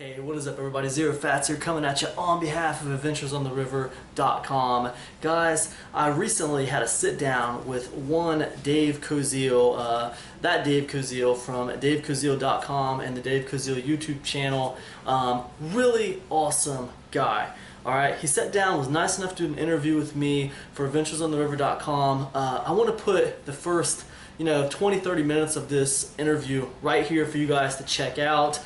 Hey, what is up everybody? ZeroFatz here coming at you on behalf of AdventuresOnTheRiver.com. Guys, I recently had a sit down with one Dave Coziel, that Dave Coziel from DaveCoziel.com and the Dave Coziel YouTube channel. Really awesome guy. Alright, he sat down, was nice enough to do an interview with me for AdventuresOnTheRiver.com. I want to put the first 20-30 minutes of this interview right here for you guys to check out.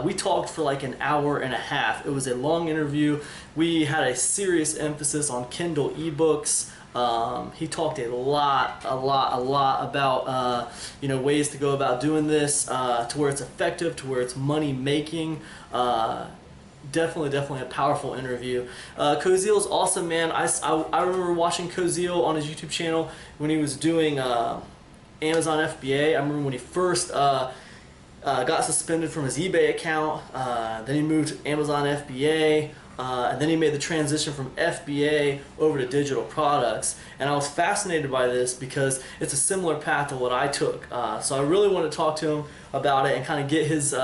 We talked for like an hour and a half. It was a long interview. We had a serious emphasis on Kindle ebooks. He talked a lot about ways to go about doing this to where it's effective, to where it's money making. Definitely a powerful interview. Koziel's awesome, man. I remember watching Koziel on his YouTube channel when he was doing Amazon FBA. I remember when he first got suspended from his eBay account, then he moved to Amazon FBA, and then he made the transition from FBA over to digital products. And I was fascinated by this because it's a similar path to what I took. So I really want to talk to him about it and kind of get his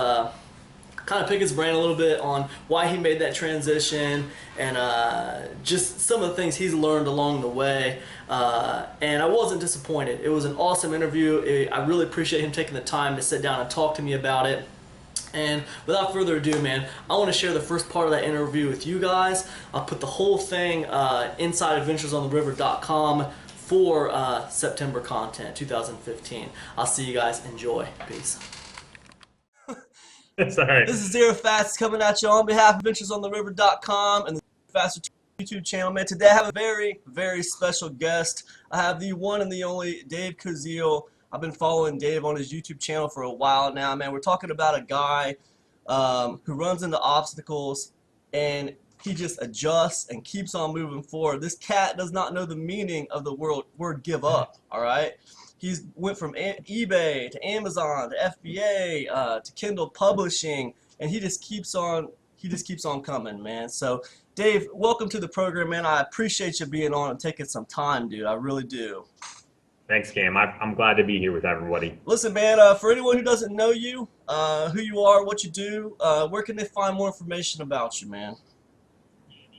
kind of pick his brain a little bit on why he made that transition and just some of the things he's learned along the way. And I wasn't disappointed. It was an awesome interview. I really appreciate him taking the time to sit down and talk to me about it. And without further ado, man, I want to share the first part of that interview with you guys. I'll put the whole thing inside AdventuresOnTheRiver.com for September content 2015. I'll see you guys. Enjoy. Peace. Sorry. This is ZeroFatz coming at you on behalf of AdventuresOnTheRiver.com and the ZeroFatz YouTube channel. Man, today I have a very special guest. I have the one and the only Dave Coziel. I've been following Dave on his YouTube channel for a while now, man. We're talking about a guy who runs into obstacles and he just adjusts and keeps on moving forward. This cat does not know the meaning of the word give up, all right? He's went from eBay to Amazon to FBA to Kindle publishing, and he just keeps on coming, man. So, Dave, welcome to the program, man. I appreciate you being on and taking some time, dude. I really do. Thanks, Cam. I'm glad to be here with everybody. Listen, man, for anyone who doesn't know you, who you are, what you do, where can they find more information about you, man?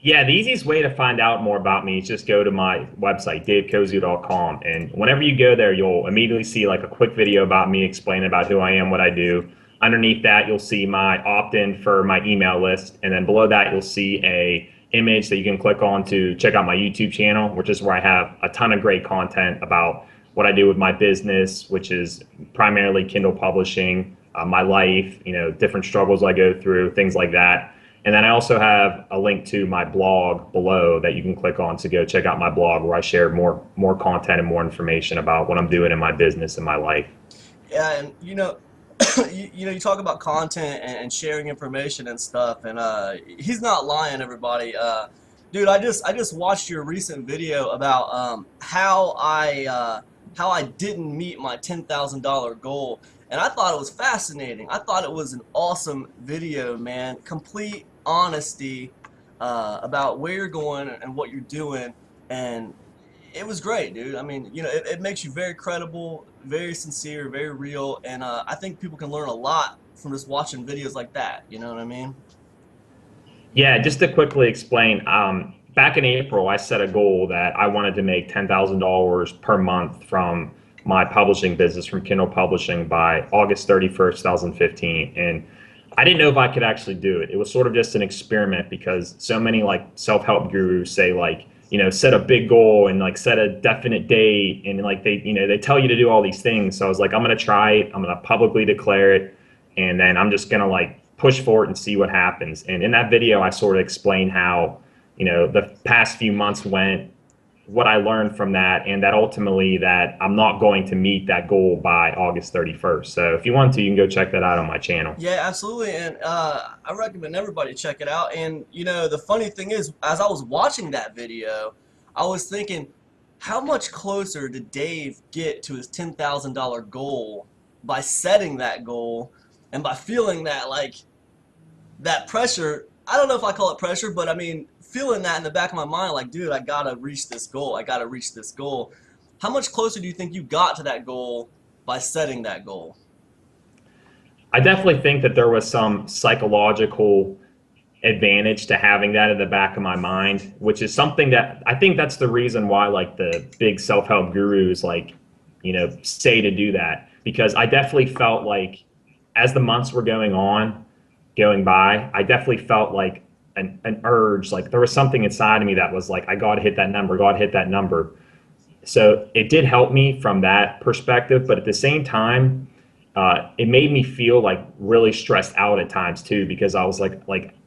Yeah, the easiest way to find out more about me is just go to my website, DaveCoziel.com. And whenever you go there, you'll immediately see like a quick video about me explaining about who I am, what I do. Underneath that, you'll see my opt-in for my email list. And then below that, you'll see a image that you can click on to check out my YouTube channel, which is where I have a ton of great content about what I do with my business, which is primarily Kindle publishing, my life, different struggles I go through, things like that. And then I also have a link to my blog below that you can click on to go check out my blog where I share more content and more information about what I'm doing in my business and my life. Yeah, and you talk about content and sharing information and stuff, and he's not lying, everybody. Dude, I just watched your recent video about how I didn't meet my $10,000 goal, and I thought it was fascinating. I thought it was an awesome video, man. Complete honesty about where you're going and what you're doing, and it was great, dude. I mean, it makes you very credible, very sincere, very real, and I think people can learn a lot from just watching videos like that. You know what I mean? Yeah, just to quickly explain, back in April, I set a goal that I wanted to make $10,000 per month from my publishing business, from Kindle publishing, by August 31st, 2015. And I didn't know if I could actually do it. It was sort of just an experiment because so many like self-help gurus say like, set a big goal and like set a definite date, and like they tell you to do all these things. So I was like, I'm going to try it. I'm going to publicly declare it. And then I'm just going to like push for it and see what happens. And in that video, I sort of explained how, the past few months went, what I learned from that, and that ultimately that I'm not going to meet that goal by August 31st. So if you want to, you can go check that out on my channel. Yeah, absolutely, and I recommend everybody check it out. And the funny thing is, as I was watching that video, I was thinking, how much closer did Dave get to his $10,000 goal by setting that goal and by feeling that that pressure? I don't know if I call it pressure, but I mean, feeling that in the back of my mind, like, dude, I gotta reach this goal. I gotta reach this goal. How much closer do you think you got to that goal by setting that goal? I definitely think that there was some psychological advantage to having that in the back of my mind, which is something that I think that's the reason why like the big self-help gurus like, say to do that. Because I definitely felt like as the months were going by, I definitely felt like an urge, like there was something inside of me that was like, I got to hit that number, got to hit that number. So it did help me from that perspective, but at the same time, it made me feel like really stressed out at times too, because I was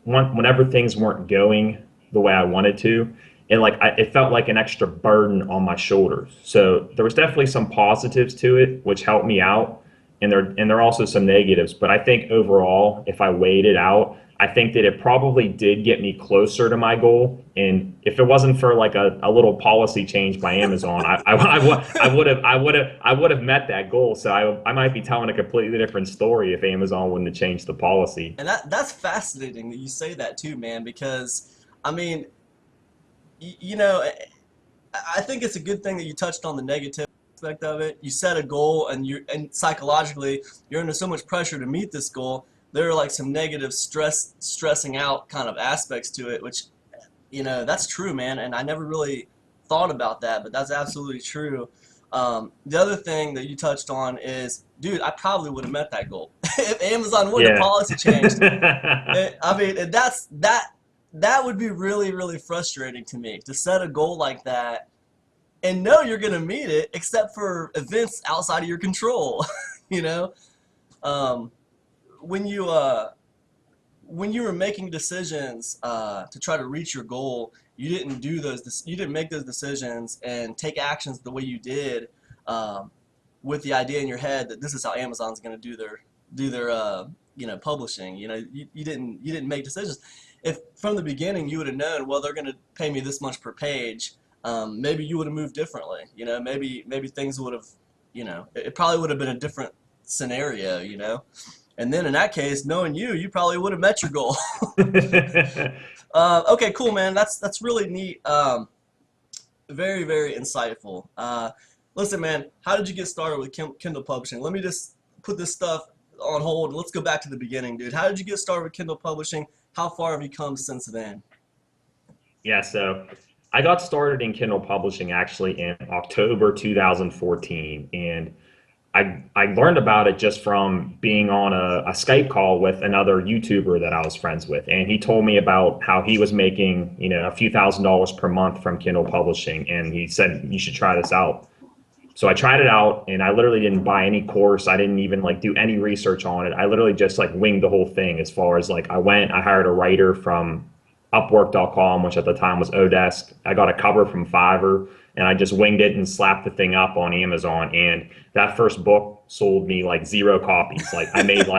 whenever things weren't going the way I wanted to, it felt like an extra burden on my shoulders. So there was definitely some positives to it, which helped me out, and there are also some negatives. But I think overall, if I weighed it out, I think that it probably did get me closer to my goal. And if it wasn't for like a little policy change by Amazon, I would have met that goal. So I might be telling a completely different story if Amazon wouldn't have changed the policy. And that's fascinating that you say that too, man, because I mean, you know, I think it's a good thing that you touched on the negative aspect of it. You set a goal, and psychologically you're under so much pressure to meet this goal. There are like some negative stressing out kind of aspects to it, which that's true, man. And I never really thought about that, but that's absolutely true. The other thing that you touched on is, dude, I probably would have met that goal if Amazon wouldn't have policy changed. I mean, and that would be really, really frustrating to me to set a goal like that and know you're gonna meet it, except for events outside of your control. you know, um, when you when you were making decisions to try to reach your goal, you didn't do those. You didn't make those decisions and take actions the way you did, with the idea in your head that this is how Amazon's going to do their publishing. You didn't make decisions. If from the beginning you would have known, well, they're going to pay me this much per page, maybe you would have moved differently. Maybe things would have, it probably would have been a different scenario. And then in that case, knowing you probably would have met your goal. Okay, cool, man. That's really neat. Very, very insightful. Listen, man, how did you get started with Kindle publishing? Let me just put this stuff on hold and let's go back to the beginning, dude. How did you get started with Kindle publishing? How far have you come since then? Yeah, so I got started in Kindle publishing actually in October 2014, and I learned about it just from being on a Skype call with another YouTuber that I was friends with. And he told me about how he was making, a few $1,000s per month from Kindle publishing. And he said, you should try this out. So I tried it out, and I literally didn't buy any course. I didn't even do any research on it. I literally just winged the whole thing. As far as I hired a writer from Upwork.com, which at the time was Odesk. I got a cover from Fiverr, and I just winged it and slapped the thing up on Amazon. And that first book sold me 0 copies. I made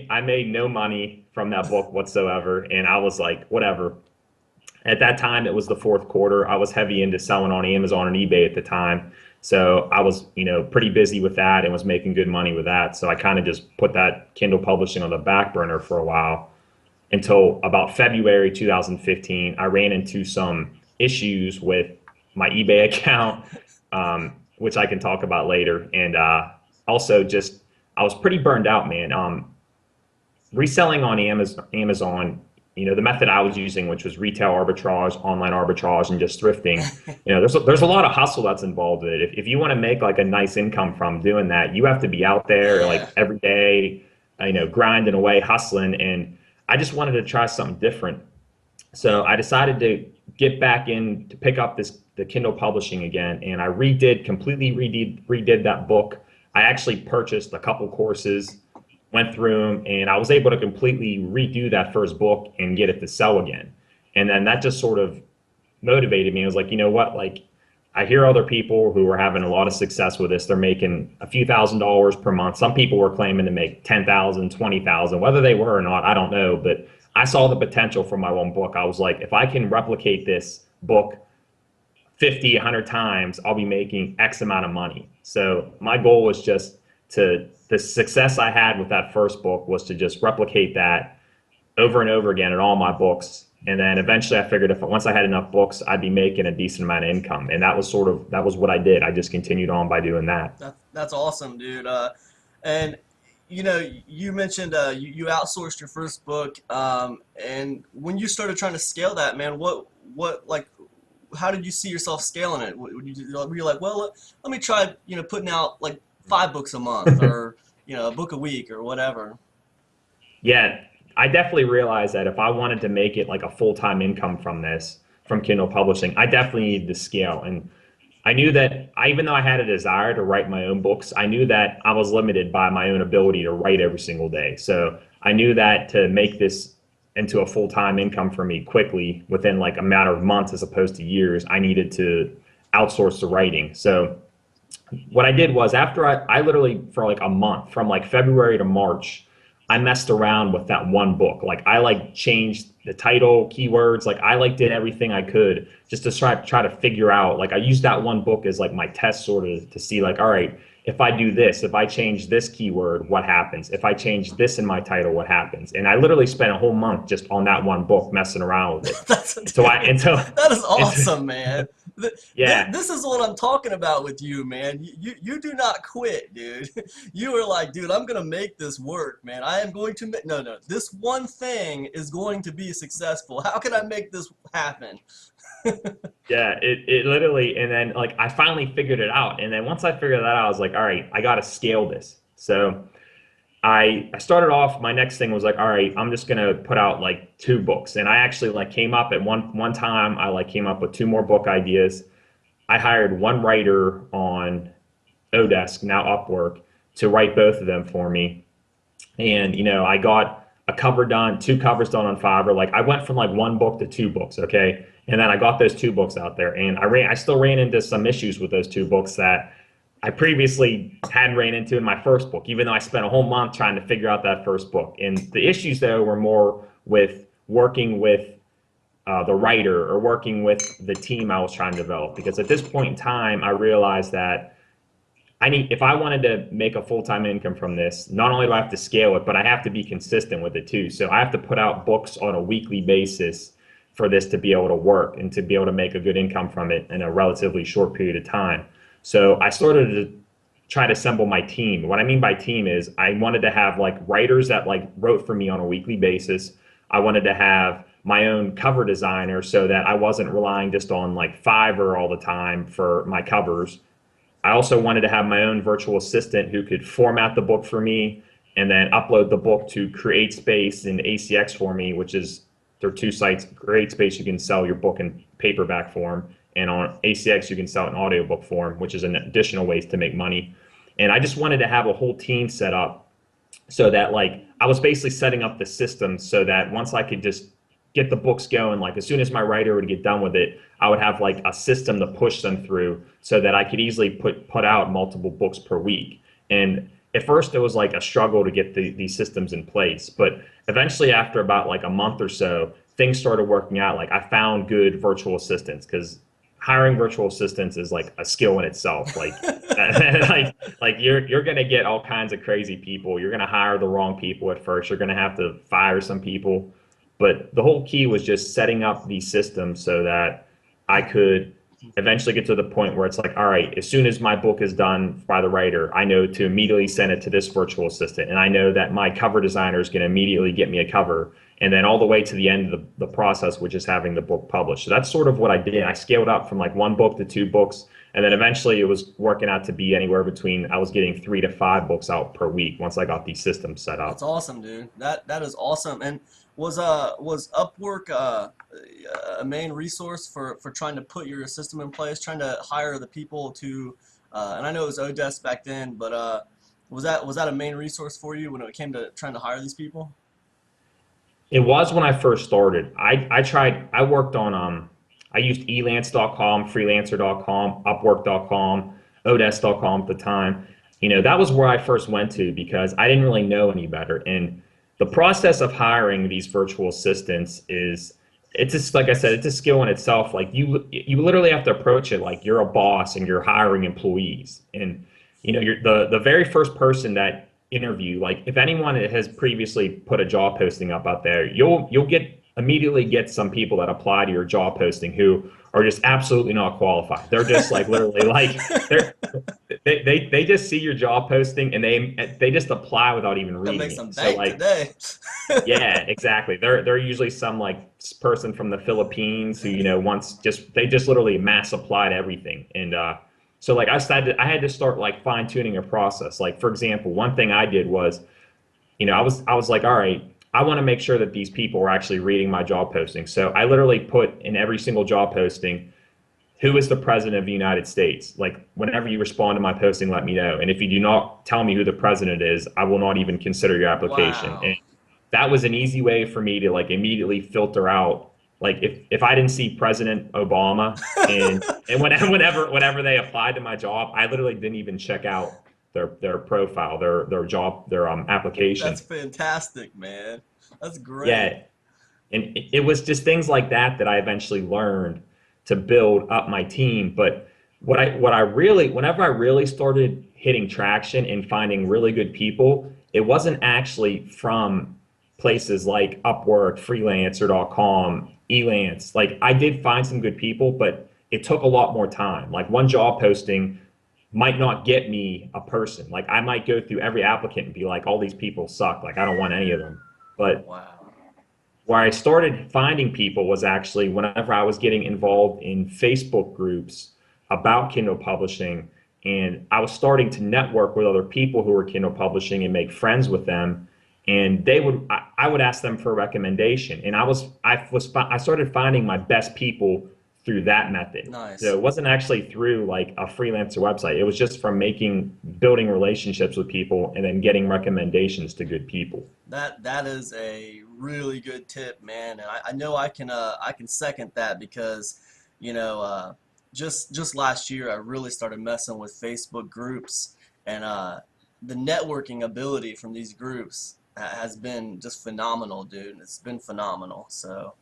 I made no money from that book whatsoever. And I was like, whatever. At that time, it was the fourth quarter. I was heavy into selling on Amazon and eBay at the time. So I was, pretty busy with that and was making good money with that. So I kind of just put that Kindle publishing on the back burner for a while until about February 2015. I ran into some issues with my eBay account, which I can talk about later. And also just, I was pretty burned out, man. Reselling on Amazon, the method I was using, which was retail arbitrage, online arbitrage, and just thrifting, there's a lot of hustle that's involved in it. If you want to make a nice income from doing that, you have to be out there every day, grinding away, hustling. And I just wanted to try something different. So I decided to get back in to pick up the Kindle publishing again, and I completely redid that book. I actually purchased a couple courses, went through them, and I was able to completely redo that first book and get it to sell again. And then that just sort of motivated me. I was like, you know what? I hear other people who are having a lot of success with this. They're making a few $1,000s per month. Some people were claiming to make 10,000, 20,000. Whether they were or not, I don't know. But I saw the potential for my one book. I was like, if I can replicate this book 50, 100 times, I'll be making X amount of money. So my goal was just the success I had with that first book was to just replicate that over and over again in all my books. And then eventually I figured once I had enough books, I'd be making a decent amount of income. And that was what I did. I just continued on by doing that. That's awesome, dude. And you mentioned you outsourced your first book, and when you started trying to scale that, man, what like how did you see yourself scaling it? Were you like, well, let me try, putting out like 5 books a month, or a book a week, or whatever? Yeah, I definitely realized that if I wanted to make it like a full-time income from this, from Kindle publishing, I definitely needed to scale. And I knew that even though I had a desire to write my own books, I knew that I was limited by my own ability to write every single day. So I knew that to make this into a full-time income for me quickly within like a matter of months as opposed to years, I needed to outsource the writing. So what I did was after I literally for like a month, from like February to March, I messed around with that one book. Like I like changed the title, keywords, like I like did everything I could just to try to figure out. Like I used that one book as like my test sort of to see like, all right, if I do this, if I change this keyword, what happens? If I change this in my title, what happens? And I literally spent a whole month just on that one book messing around with it. That's So I and so that is and awesome, man. yeah. This is what I'm talking about with you, man. You do not quit, dude. You were like, dude, I'm gonna make this work, man. I am going to make no. This one thing is going to be successful. How can I make this happen? Yeah, it literally, and then like I finally figured it out. And then once I figured that out, I was like, all right, I got to scale this. So I started off, my next thing was like, all right, I'm just gonna put out like 2 books. And I actually like came up at one time, I like came up with 2 more book ideas. I hired one writer on Odesk, now Upwork, to write both of them for me. And I got a cover done, 2 covers done on Fiverr. Like I went from like 1 book to 2 books, okay? And then I got those 2 books out there, and I still ran into some issues with those 2 books that I previously hadn't ran into in my first book, even though I spent a whole month trying to figure out that first book. And the issues though were more with working with the writer or working with the team I was trying to develop. Because at this point in time, I realized that if I wanted to make a full-time income from this, not only do I have to scale it, but I have to be consistent with it too. So I have to put out books on a weekly basis for this to be able to work and to be able to make a good income from it in a relatively short period of time. So I started to try to assemble my team. What I mean by team is I wanted to have like writers that like wrote for me on a weekly basis. I wanted to have my own cover designer so that I wasn't relying just on like Fiverr all the time for my covers. I also wanted to have my own virtual assistant who could format the book for me and then upload the book to CreateSpace and ACX for me, which is there are 2 sites. CreateSpace, you can sell your book in paperback form, and on ACX, you can sell it in audiobook form, which is an additional ways to make money. And I just wanted to have a whole team set up so that like I was basically setting up the system so that once I could just get the books going, like as soon as my writer would get done with it, I would have like a system to push them through so that I could easily put out multiple books per week. And at first it was like a struggle to get these systems in place, but eventually after about like a month or so, things started working out. Like I found good virtual assistants, because hiring virtual assistants is like a skill in itself. Like, like you're gonna get all kinds of crazy people. You're gonna hire the wrong people at first. You're gonna have to fire some people. But the whole key was just setting up these systems so that I could eventually get to the point where it's like, all right, as soon as my book is done by the writer, I know to immediately send it to this virtual assistant. And I know that my cover designer is going to immediately get me a cover. And then all the way to the end of the process, which is having the book published. So that's sort of what I did. I scaled up from like 1 book to 2 books. And then eventually it was working out to be anywhere between, I was getting 3 to 5 books out per week once I got these systems set up. That's awesome, dude. That is awesome. And was Upwork a main resource for trying to put your system in place, trying to hire the people to, and I know it was Odesk back then, but was that a main resource for you when it came to trying to hire these people? It was when I first started. I worked on, I used elance.com, freelancer.com, upwork.com, odesk.com at the time. That was where I first went to because I didn't really know any better. And the process of hiring these virtual assistants it's just, like I said, it's a skill in itself. Like you literally have to approach it like you're a boss and you're hiring employees. And, you're the very first person that interview, like if anyone has previously put a job posting up out there, you'll immediately get some people that apply to your job posting who are just absolutely not qualified. They're just like literally like they just see your job posting and they just apply without even That reading makes it. some So bank like, today. yeah, exactly. They're usually some like person from the Philippines who, wants they just literally mass apply to everything. And so like I had to start like fine tuning a process. Like for example, one thing I did was, I was like, all right, I want to make sure that these people are actually reading my job posting. So I literally put in every single job posting, who is the president of the United States? Like whenever you respond to my posting, let me know. And if you do not tell me who the president is, I will not even consider your application. And Wow. that was an easy way for me to like immediately filter out. Like if I didn't see President Obama and whenever they applied to my job, I literally didn't even check out their profile, their job, their That's application. fantastic, man. That's great. Yeah, and it was just things like that that I eventually learned to build up my team. But what I really, whenever I really started hitting traction and finding really good people, it wasn't actually from places like Upwork, freelancer.com, Elance. Like I did find some good people, but it took a lot more time. Like one job posting might not get me a person. Like I might go through every applicant and be like, all these people suck. Like I don't want any of them. But Wow. where I started finding people was actually whenever I was getting involved in Facebook groups about Kindle publishing, and I was starting to network with other people who were Kindle publishing and make friends with them. And I would ask them for a recommendation, and I started finding my best people through that method. So Nice. it wasn't actually through like a freelancer website. It was just from building relationships with people and then getting recommendations to good people. That is a really good tip, man, and I know I can second that because you know just last year I really started messing with Facebook groups and the networking ability from these groups has been just phenomenal, dude. It's been phenomenal. So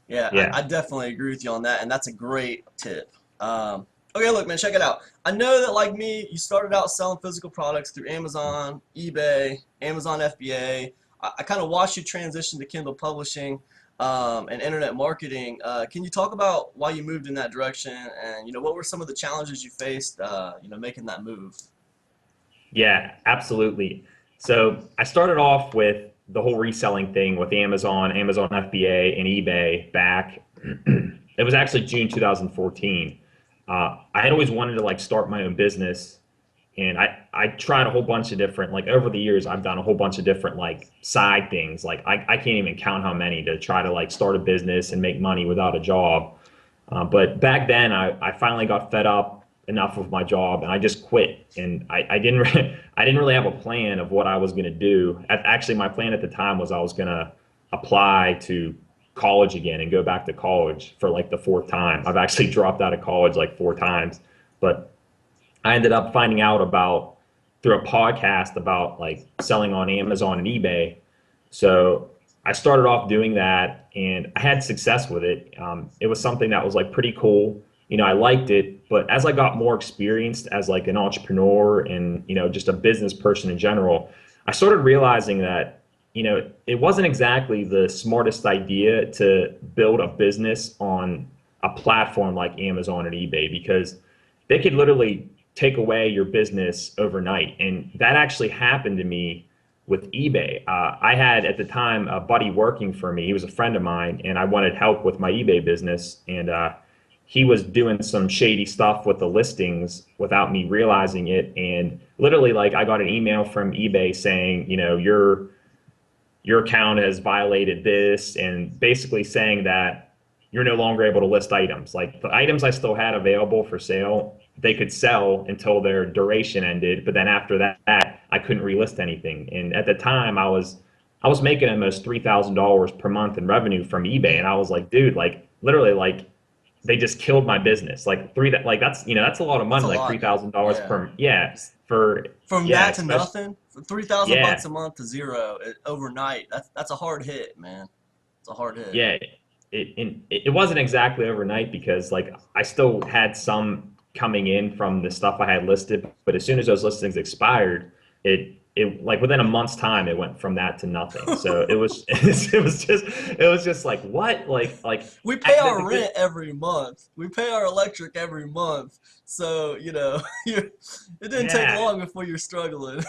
yeah, Yeah. I definitely agree with you on that, and that's a great tip. Okay, look, man, check it out. I know that, like me, you started out selling physical products through Amazon, eBay, Amazon FBA. I kind of watched you transition to Kindle publishing and internet marketing. Can you talk about why you moved in that direction, and what were some of the challenges you faced, making that move? Yeah, absolutely. So I started off with the whole reselling thing with Amazon, Amazon FBA, and eBay back. It was actually June 2014. I had always wanted to like start my own business, and I tried a whole bunch of different like over the years I've done a whole bunch of different like side things. Like I can't even count how many to try to like start a business and make money without a job. But back then, I finally got fed up enough of my job, and I just quit. And I didn't I didn't really have a plan of what I was going to do. Actually, my plan at the time was I was going to apply to college again and go back to college for like the fourth time. I've actually dropped out of college like four times, but I ended up finding out about through a podcast about like selling on Amazon and eBay. So I started off doing that and I had success with it. It was something that was like pretty cool. I liked it, but as I got more experienced as like an entrepreneur and, just a business person in general, I started realizing that, it wasn't exactly the smartest idea to build a business on a platform like Amazon and eBay because they could literally take away your business overnight. And that actually happened to me with eBay. I had at the time a buddy working for me. He was a friend of mine, and I wanted help with my eBay business. And he was doing some shady stuff with the listings without me realizing it. And literally, like, I got an email from eBay saying, your account has violated this, and basically saying that you're no longer able to list items. Like the items I still had available for sale, they could sell until their duration ended, but then after that, I couldn't relist anything. And at the time, I was making almost $3,000 per month in revenue from eBay, and I was like, dude, like literally, like they just killed my business. Like like that's a lot of That's money, a like three lot, dude. thousand dollars Yeah. per yeah Just for from yeah that to especially nothing, for 3,000 bucks yeah a month to zero overnight. That's a hard hit, man. It's a hard hit. yeah it wasn't exactly overnight because like I still had some coming in from the stuff I had listed, but as soon as those listings expired, it it like within a month's time it went from that to nothing. So it was it was just like what We pay our rent every month. We pay our electric every month. So, it didn't take yeah. long before you're struggling.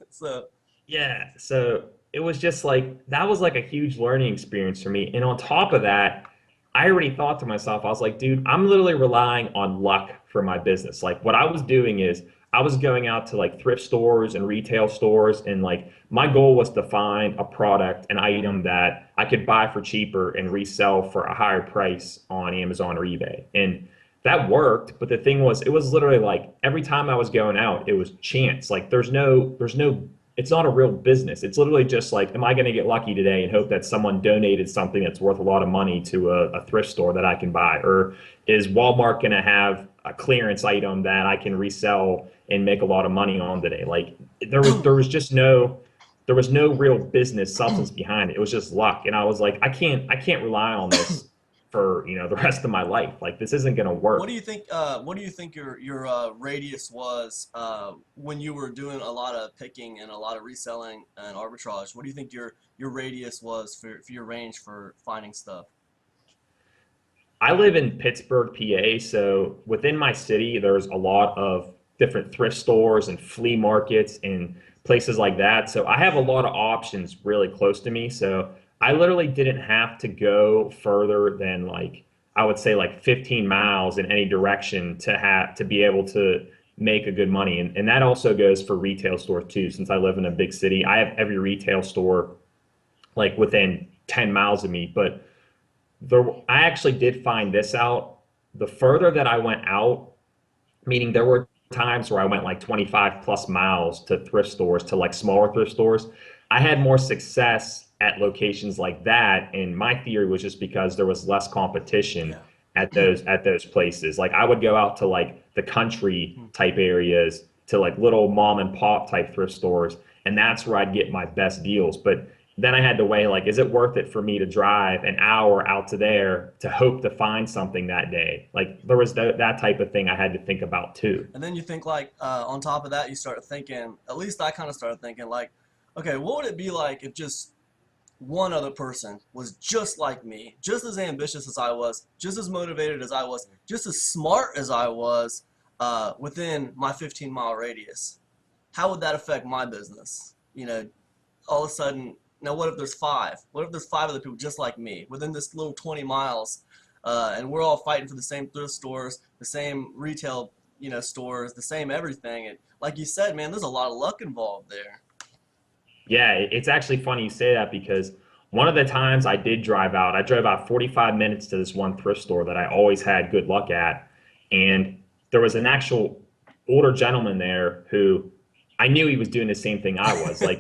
So, Yeah, so it was just like that was like a huge learning experience for me. And on top of that, I already thought to myself, I was like, dude, I'm literally relying on luck for my business. Like what I was doing is I was going out to like thrift stores and retail stores, and like my goal was to find a product, an item that I could buy for cheaper and resell for a higher price on Amazon or eBay. And that worked, but the thing was, it was literally like every time I was going out, it was chance. Like there's no, it's not a real business. It's literally just like, am I going to get lucky today and hope that someone donated something that's worth a lot of money to a thrift store that I can buy? Or is Walmart going to have a clearance item that I can resell and make a lot of money on today? Like there was no real business substance behind it. It was just luck. And I was like, I can't rely on this for, the rest of my life. Like this isn't going to what do work. you think? What do you think your radius was when you were doing a lot of picking and a lot of reselling and arbitrage? What do you think your radius was for your range for finding stuff? I live in Pittsburgh, PA, so within my city, there's a lot of different thrift stores and flea markets and places like that. So I have a lot of options really close to me. So I literally didn't have to go further than like I would say like 15 miles in any direction to be able to make a good money. And that also goes for retail stores too. Since I live in a big city, I have every retail store like within 10 miles of me. But I actually did find this out. The further that I went out, meaning there were times where I went like 25 plus miles to thrift stores, to like smaller thrift stores. I had more success at locations like that. And my theory was just because there was less competition Yeah. at those places. Like I would go out to like the country type areas, to like little mom and pop type thrift stores, and that's where I'd get my best deals. But then I had to weigh like, is it worth it for me to drive an hour out to there to hope to find something that day? Like there was that type of thing I had to think about too. And then you think like on top of that, you start thinking. At least I kind of started thinking like, okay, what would it be like if just one other person was just like me, just as ambitious as I was, just as motivated as I was, just as smart as I was within my 15-mile radius? How would that affect my business? All of a sudden, now what if there's five? What if there's five other people just like me within this little 20 miles, and we're all fighting for the same thrift stores, the same retail, stores, the same everything? And like you said, man, there's a lot of luck involved there. Yeah, it's actually funny you say that because one of the times I drove out 45 minutes to this one thrift store that I always had good luck at. And there was an actual older gentleman there who I knew he was doing the same thing I was. Like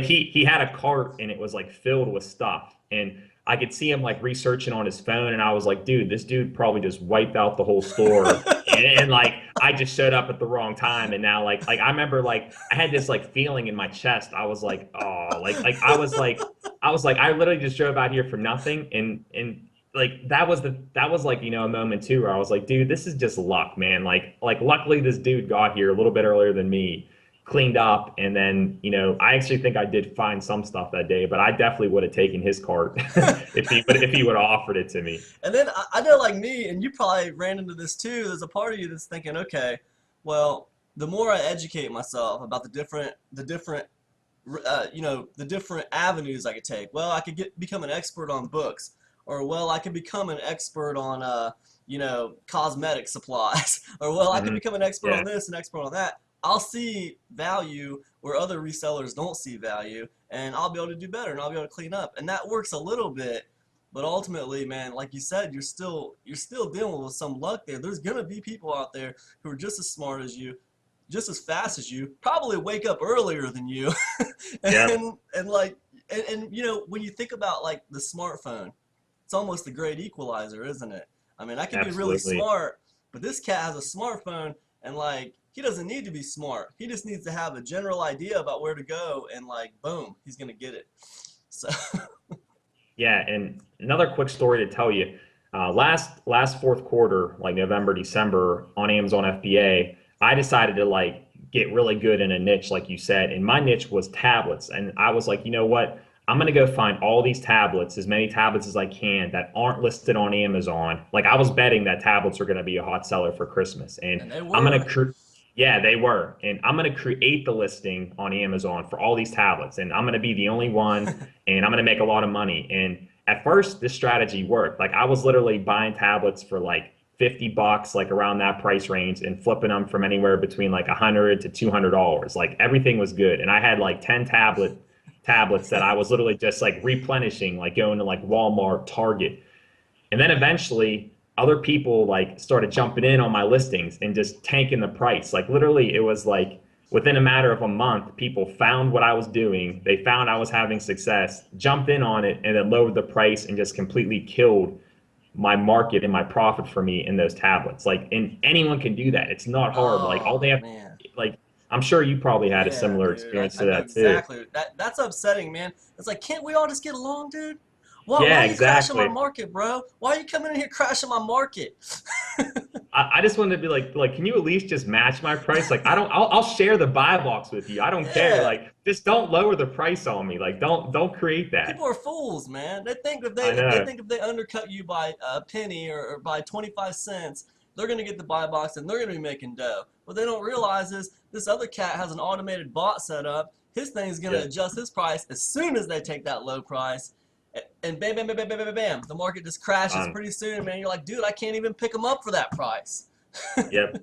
he had a cart and it was like filled with stuff. And I could see him like researching on his phone, and I was like, dude, this dude probably just wiped out the whole store. And like I just showed up at the wrong time, and now like I remember like I had this like feeling in my chest. I was like, oh, I was like I literally just drove out here for nothing, and like that was like a moment too where I was like, dude, this is just luck, man. Like luckily this dude got here a little bit earlier than me, cleaned up, and then I actually think I did find some stuff that day, but I definitely would have taken his cart if he would have offered it to me. And then I know, like me, and you probably ran into this too. There's a part of you that's thinking, okay, well, the more I educate myself about the different avenues I could take. Well, I could become an expert on books, or well, I could become an expert on cosmetic supplies, or well, I could Hmm. become an expert on Yeah, this and expert on that. I'll see value where other resellers don't see value, and I'll be able to do better, and I'll be able to clean up, and that works a little bit. But ultimately, man, like you said, you're still dealing with some luck there. There's gonna be people out there who are just as smart as you, just as fast as you, probably wake up earlier than you, yeah, and like when you think about like the smartphone, it's almost the great equalizer, isn't it? I mean, I can be really absolutely. smart, but this cat has a smartphone, and like he doesn't need to be smart. He just needs to have a general idea about where to go, and like boom, he's gonna get it. So Yeah, and another quick story to tell you. Last fourth quarter, like November, December, on Amazon FBA, I decided to like get really good in a niche, like you said. And my niche was tablets. And I was like, you know what? I'm going to go find all these tablets, as many tablets as I can that aren't listed on Amazon. Like I was betting that tablets are going to be a hot seller for Christmas. And And they I'm going were. to, yeah, they were. And I'm going to create the listing on Amazon for all these tablets. And I'm going to be the only one, and I'm going to make a lot of money. And at first, this strategy worked. Like I was literally buying tablets for like $50, like around that price range, and flipping them from anywhere between like $100 to $200. Like everything was good. And I had like 10 tablets that I was literally just like replenishing, like going to like Walmart, Target. And then eventually other people like started jumping in on my listings and just tanking the price. Like literally it was like within a matter of a month, people found what I was doing. They found I was having success, jumped in on it, and then lowered the price and just completely killed my market and my profit for me in those tablets. Like, and anyone can do that. It's not hard. Like all Oh they have, man. like, I'm sure you probably had a Yeah, similar dude. experience I to know that too. exactly. That's upsetting, man. It's like, can't we all just get along, dude? Why Yeah, are you crashing my exactly. market, bro? Why are you coming in here crashing my market? I just wanted to be like, can you at least just match my price? Like, I'll share the buy box with you. I don't care. Yeah. Like, just don't lower the price on me. Like, don't create People that. are fools, man. They think if I know. if they undercut you by a penny or by 25 cents, they're gonna get the buy box and they're gonna be making dough. What they don't realize is this other cat has an automated bot set up. His thing's gonna Yeah. adjust his price as soon as they take that low price, and bam, bam, bam, bam, bam, bam, bam, the market just crashes Um, pretty soon, man. You're like, dude, I can't even pick them up for that price. yep.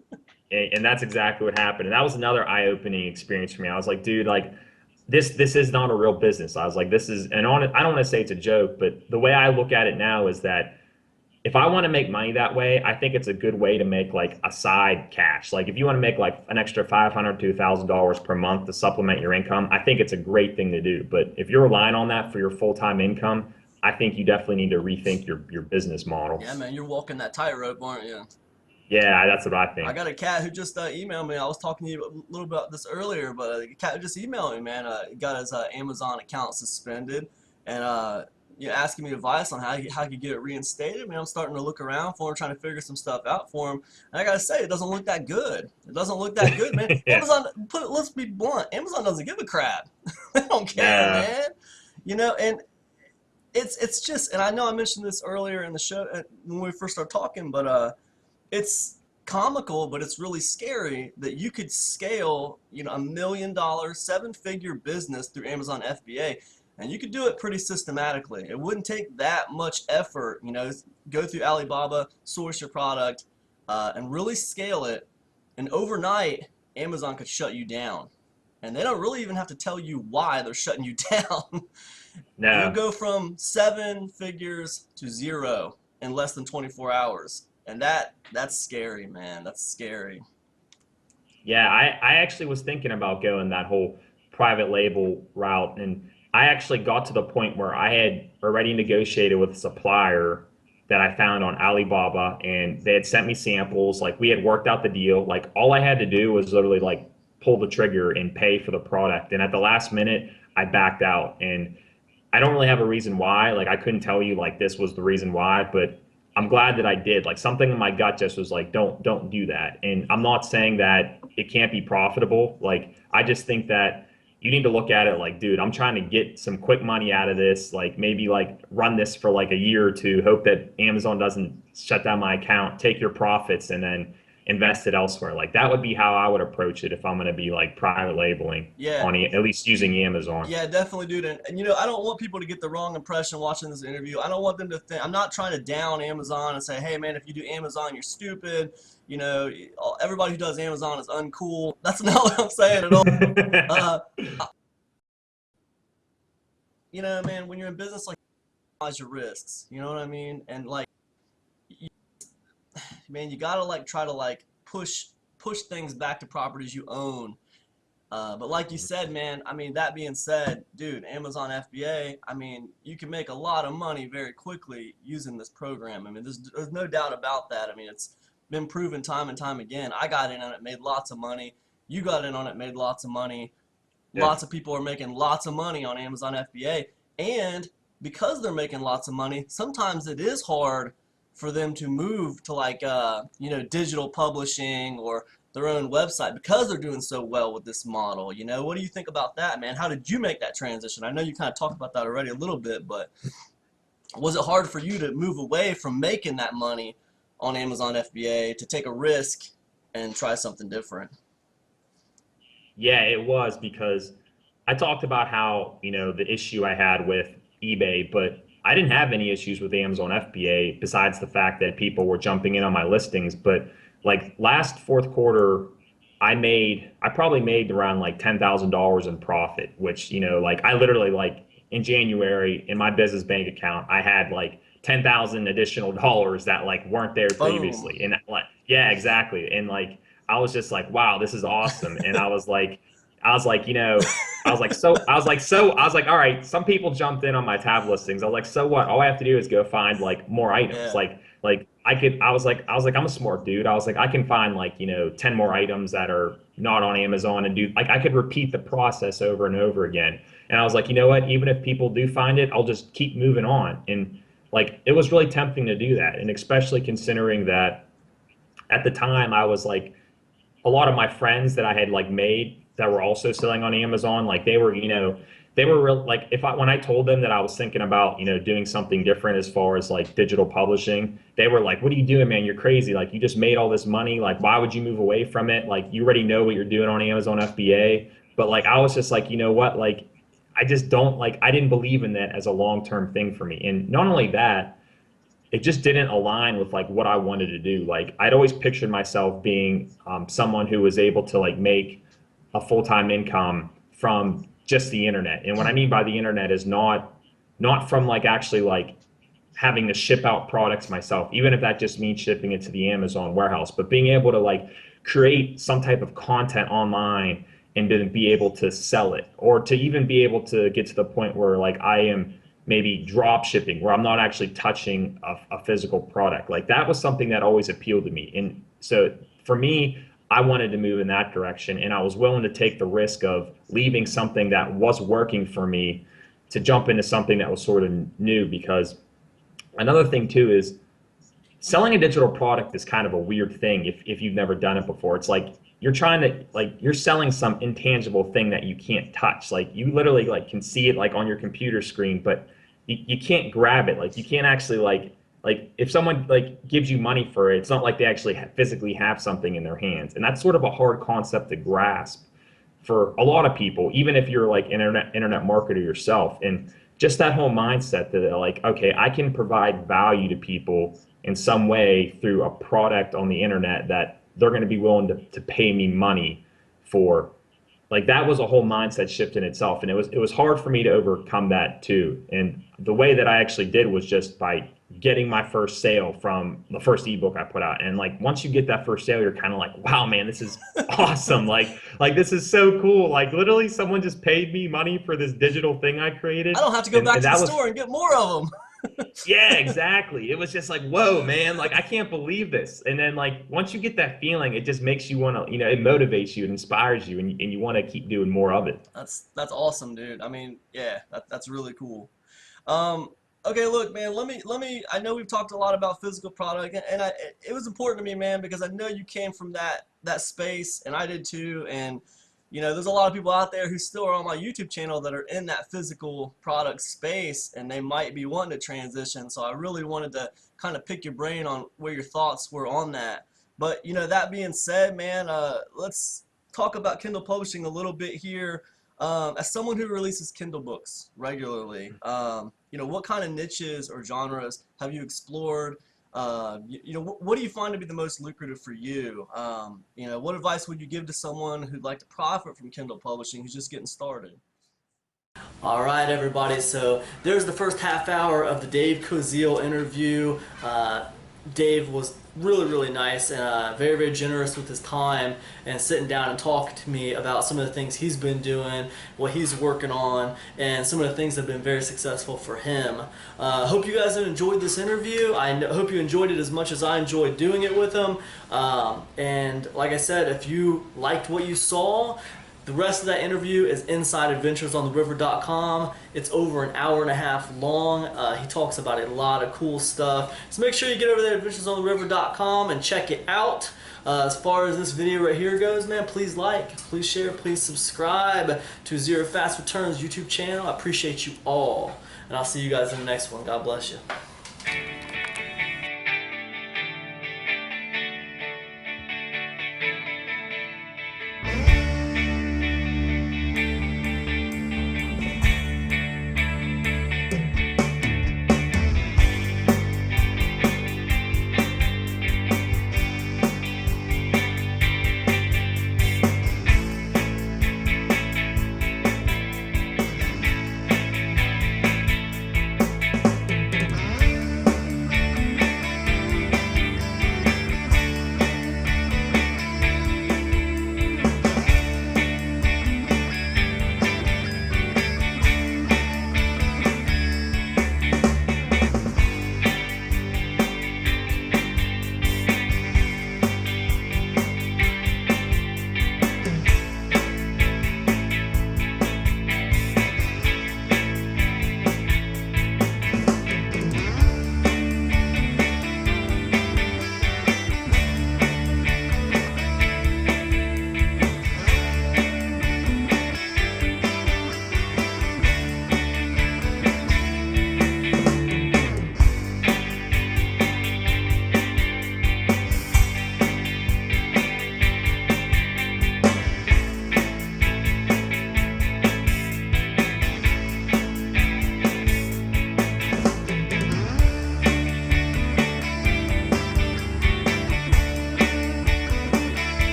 And that's exactly what happened. And that was another eye-opening experience for me. I was like, dude, like this is not a real business. I was like, this is, and on it, I don't want to say it's a joke, but the way I look at it now is that if I want to make money that way, I think it's a good way to make like a side cash. Like if you want to make like an extra $500 to $1,000 per month to supplement your income, I think it's a great thing to do. But if you're relying on that for your full-time income, I think you definitely need to rethink your business model. Yeah, man, you're walking that tightrope, aren't you? Yeah, that's what I I think. got a cat who just emailed me. I was talking to you a little about this earlier, but a cat who just emailed me, man. Got his Amazon account suspended, and asking me advice on how he could get it reinstated. Man, I'm starting to look around for him, trying to figure some stuff out for him. And I gotta say, it doesn't look that good. It doesn't look that good, man. Yeah. Amazon, let's be blunt. Amazon doesn't give a crap. They don't care, Yeah. man. And it's just, and I know I mentioned this earlier in the show when we first started talking, but it's comical, but it's really scary that you could scale, $1 million, seven-figure business through Amazon FBA, and you could do it pretty systematically. It wouldn't take that much effort, go through Alibaba, source your product, and really scale it. And overnight, Amazon could shut you down, and they don't really even have to tell you why they're shutting you down. You'll No. go from seven figures to zero in less than 24 hours. And that's scary, man. That's scary. Yeah, I actually was thinking about going that whole private label route. And I actually got to the point where I had already negotiated with a supplier that I found on Alibaba, and they had sent me samples. Like we had worked out the deal. Like all I had to do was literally like pull the trigger and pay for the product. And at the last minute, I backed out. And I don't really have a reason why. Like I couldn't tell you like this was the reason why, but I'm glad that I did. Like something in my gut just was like, don't do that. And I'm not saying that it can't be profitable. Like I just think that you need to look at it like, dude, I'm trying to get some quick money out of this. Like maybe like run this for like a year or two, hope that Amazon doesn't shut down my account, take your profits and then invest it elsewhere. Like that would be how I would approach it if I'm going to be like private labeling Yeah, on at least using Amazon. yeah, definitely, dude. And I don't want people to get the wrong impression watching this interview. I don't want them to think, I'm not trying to down Amazon and say, hey, man, if you do Amazon, you're stupid. Everybody who does Amazon is uncool. That's not what I'm saying at all. Uh, man, when you're in business, like, minimize your risks. You know what I mean? And like, man, you gotta like try to like push things back to properties you own. But like you said, man, I mean, that being said, dude, Amazon FBA, I mean, you can make a lot of money very quickly using this program. I mean, there's no doubt about that. I mean, it's been proven time and time again. I got in on it, made lots of money. You got in on it, made lots of money. Yeah. Lots of people are making lots of money on Amazon FBA. And because they're making lots of money, sometimes it is hard for them to move to like, digital publishing, or their own website because they're doing so well with this model. You know, what do you think about that, man? How did you make that transition? I know you kind of talked about that already a little bit, but was it hard for you to move away from making that money on Amazon FBA to take a risk and try something different? Yeah, it was, because I talked about how, the issue I had with eBay, but I didn't have any issues with Amazon FBA besides the fact that people were jumping in on my listings. But like last fourth quarter, I probably made around like $10,000 in profit, which, like I literally, like in January in my business bank account, I had like 10,000 additional dollars that like weren't there previously. And like, yeah, exactly. And like, I was just like, wow, this is awesome. And I was like, all right, some people jumped in on my tab listings. I was like, so what? All I have to do is go find like more items. Yeah. I was like, I'm a smart dude. I was like, I can find like, 10 more items that are not on Amazon and do like, I could repeat the process over and over again. And I was like, you know what? Even if people do find it, I'll just keep moving on. And like, it was really tempting to do that. And especially considering that at the time I was like, a lot of my friends that I had like made that were also selling on Amazon, like they were real, like when I told them that I was thinking about, doing something different as far as like digital publishing, they were like, what are you doing, man? You're crazy. Like you just made all this money. Like, why would you move away from it? Like you already know what you're doing on Amazon FBA. But like, I was just like, you know what? Like, I just don't like, I didn't believe in that as a long-term thing for me. And not only that, it just didn't align with like what I wanted to do. Like I'd always pictured myself being someone who was able to like make a full-time income from just the internet. And what I mean by the internet is not from like actually like having to ship out products myself, even if that just means shipping it to the Amazon warehouse, but being able to like create some type of content online and then be able to sell it, or to even be able to get to the point where like I am maybe drop shipping, where I'm not actually touching a physical product. Like that was something that always appealed to me. And so for me, I wanted to move in that direction, and I was willing to take the risk of leaving something that was working for me to jump into something that was sort of new. Because another thing too is selling a digital product is kind of a weird thing if you've never done it before. It's like you're trying to like you're selling some intangible thing that you can't touch. Like you literally like can see it like on your computer screen, but you can't grab it. Like you can't actually like if someone like gives you money for it, it's not like they actually physically have something in their hands. And that's sort of a hard concept to grasp for a lot of people, even if you're like internet marketer yourself. And just that whole mindset that like, okay, I can provide value to people in some way through a product on the internet that they're going to be willing to pay me money for. Like that was a whole mindset shift in itself. And it was hard for me to overcome that too. And the way that I actually did was just by getting my first sale from the first ebook I put out. And like once you get that first sale, you're kind of like, wow, man, this is awesome. Like this is so cool. Like literally someone just paid me money for this digital thing I created. I don't have to go back to the store and get more of them. Yeah, exactly. It was just like, whoa, man, like I can't believe this. And then like once you get that feeling, it just makes you want to, it motivates you, it inspires you, and you want to keep doing more of it. That's awesome, dude. I mean, yeah, that's really cool. Okay, look, man, let me I know we've talked a lot about physical product, and it was important to me, man, because I know you came from that space, and I did too. And there's a lot of people out there who still are on my YouTube channel that are in that physical product space, and they might be wanting to transition. So I really wanted to kind of pick your brain on where your thoughts were on that. But that being said, man, let's talk about Kindle publishing a little bit here. As someone who releases Kindle books regularly, what kind of niches or genres have you explored? What do you find to be the most lucrative for you? What advice would you give to someone who'd like to profit from Kindle publishing who's just getting started? All right, everybody. So there's the first half hour of the Dave Coziel interview. Dave was really, really nice and very, very generous with his time and sitting down and talking to me about some of the things he's been doing, what he's working on, and some of the things that have been very successful for him. Hope you guys have enjoyed this interview. I hope you enjoyed it as much as I enjoyed doing it with him. And like I said, if you liked what you saw, the rest of that interview is inside adventuresontheriver.com. It's over an hour and a half long. He talks about a lot of cool stuff. So make sure you get over there at adventuresontheriver.com and check it out. As far as this video right here goes, man, please like, please share, please subscribe to ZeroFatz Returns YouTube channel. I appreciate you all. And I'll see you guys in the next one. God bless you.